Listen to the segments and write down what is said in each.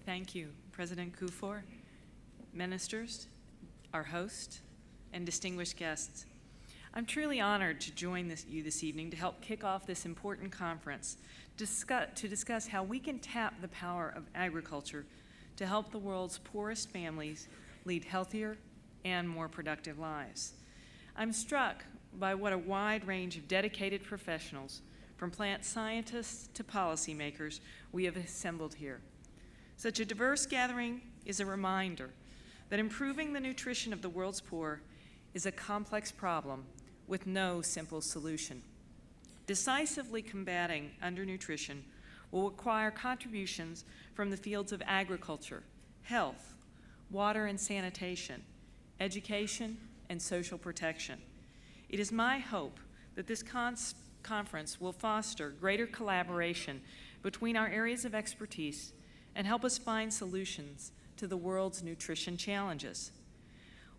Thank you, President Kufor, ministers, our host, and distinguished guests. I'm truly honored to join you this evening to help kick off this important conference to discuss how we can tap the power of agriculture to help the world's poorest families lead healthier and more productive lives. I'm struck by what a wide range of dedicated professionals, from plant scientists to policymakers, we have assembled here. Such a diverse gathering is a reminder that improving the nutrition of the world's poor is a complex problem with no simple solution. Decisively combating undernutrition will require contributions from the fields of agriculture, health, water and sanitation, education, and social protection. It is my hope that this conference will foster greater collaboration between our areas of expertise and help us find solutions to the world's nutrition challenges.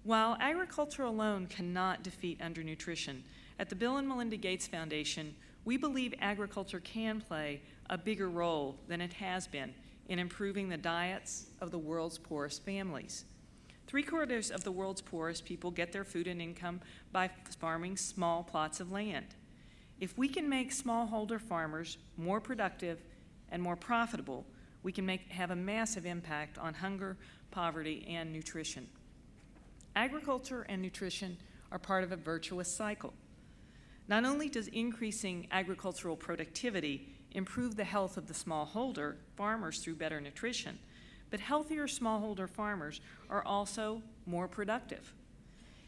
While agriculture alone cannot defeat undernutrition, at the Bill and Melinda Gates Foundation, we believe agriculture can play a bigger role than it has been in improving the diets of the world's poorest families. 3/4 of the world's poorest people get their food and income by farming small plots of land. If we can make smallholder farmers more productive and more profitable, we can have a massive impact on hunger, poverty, and nutrition. Agriculture and nutrition are part of a virtuous cycle. Not only does increasing agricultural productivity improve the health of the smallholder farmers through better nutrition, but healthier smallholder farmers are also more productive.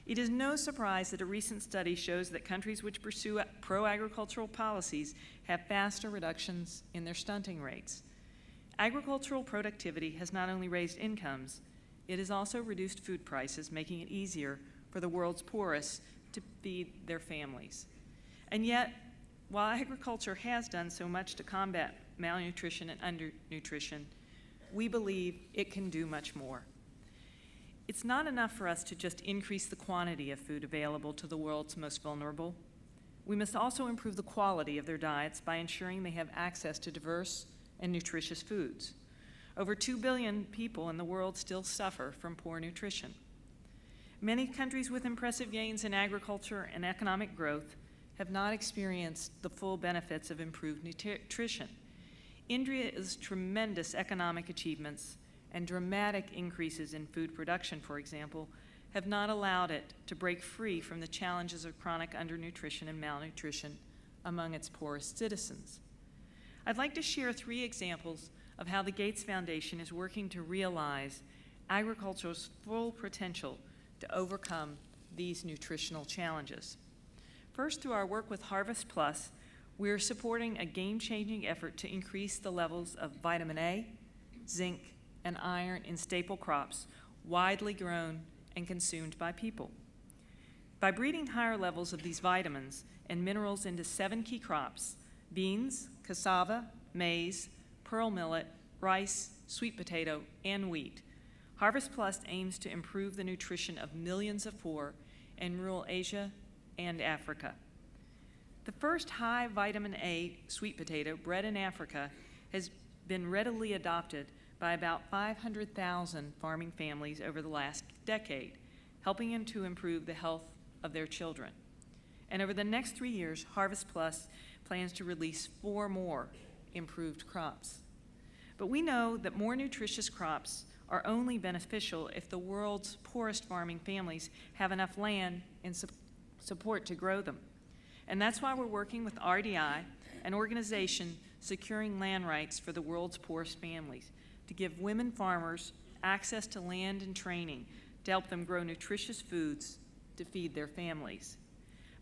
It is no surprise that a recent study shows that countries which pursue pro-agricultural policies have faster reductions in their stunting rates. Agricultural productivity has not only raised incomes, it has also reduced food prices, making it easier for the world's poorest to feed their families. And yet, while agriculture has done so much to combat malnutrition and undernutrition, we believe it can do much more. It's not enough for us to just increase the quantity of food available to the world's most vulnerable. We must also improve the quality of their diets by ensuring they have access to diverse and nutritious foods. Over 2 billion people in the world still suffer from poor nutrition. Many countries with impressive gains in agriculture and economic growth have not experienced the full benefits of improved nutrition. India's tremendous economic achievements and dramatic increases in food production, for example, have not allowed it to break free from the challenges of chronic undernutrition and malnutrition among its poorest citizens. I'd like to share 3 examples of how the Gates Foundation is working to realize agriculture's full potential to overcome these nutritional challenges. First, through our work with Harvest Plus, we are supporting a game-changing effort to increase the levels of vitamin A, zinc, and iron in staple crops widely grown and consumed by people. By breeding higher levels of these vitamins and minerals into 7 key crops, beans, cassava, maize, pearl millet, rice, sweet potato, and wheat, Harvest Plus aims to improve the nutrition of millions of poor in rural Asia and Africa. The first high vitamin A sweet potato bred in Africa has been readily adopted by about 500,000 farming families over the last decade, helping them to improve the health of their children. And over the next 3 years, Harvest Plus plans to release 4 more improved crops. But we know that more nutritious crops are only beneficial if the world's poorest farming families have enough land and support to grow them. And that's why we're working with RDI, an organization securing land rights for the world's poorest families, to give women farmers access to land and training to help them grow nutritious foods to feed their families.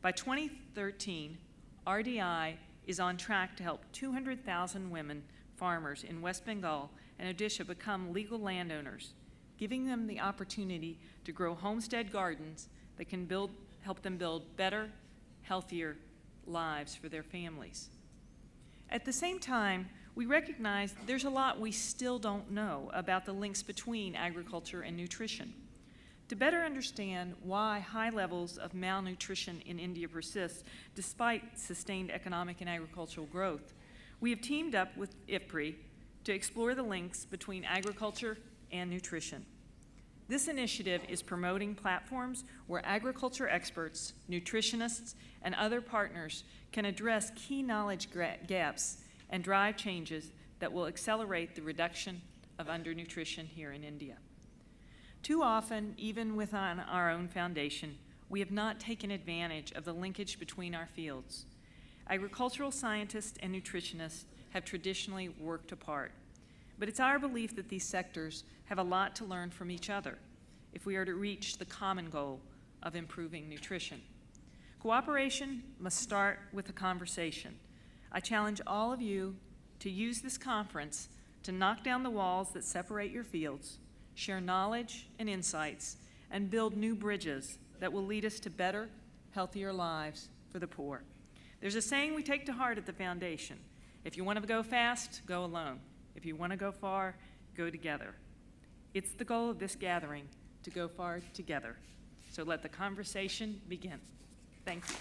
By 2013, RDI is on track to help 200,000 women farmers in West Bengal and Odisha become legal landowners, giving them the opportunity to grow homestead gardens that can help them build better, healthier lives for their families. At the same time, we recognize there's a lot we still don't know about the links between agriculture and nutrition. To better understand why high levels of malnutrition in India persist despite sustained economic and agricultural growth, we have teamed up with IFPRI to explore the links between agriculture and nutrition. This initiative is promoting platforms where agriculture experts, nutritionists, and other partners can address key knowledge gaps and drive changes that will accelerate the reduction of undernutrition here in India. Too often, even within our own foundation, we have not taken advantage of the linkage between our fields. Agricultural scientists and nutritionists have traditionally worked apart, but it's our belief that these sectors have a lot to learn from each other if we are to reach the common goal of improving nutrition. Cooperation must start with a conversation. I challenge all of you to use this conference to knock down the walls that separate your fields, share knowledge and insights, and build new bridges that will lead us to better, healthier lives for the poor. There's a saying we take to heart at the Foundation: if you want to go fast, go alone. If you want to go far, go together. It's the goal of this gathering to go far together. So let the conversation begin. Thank you.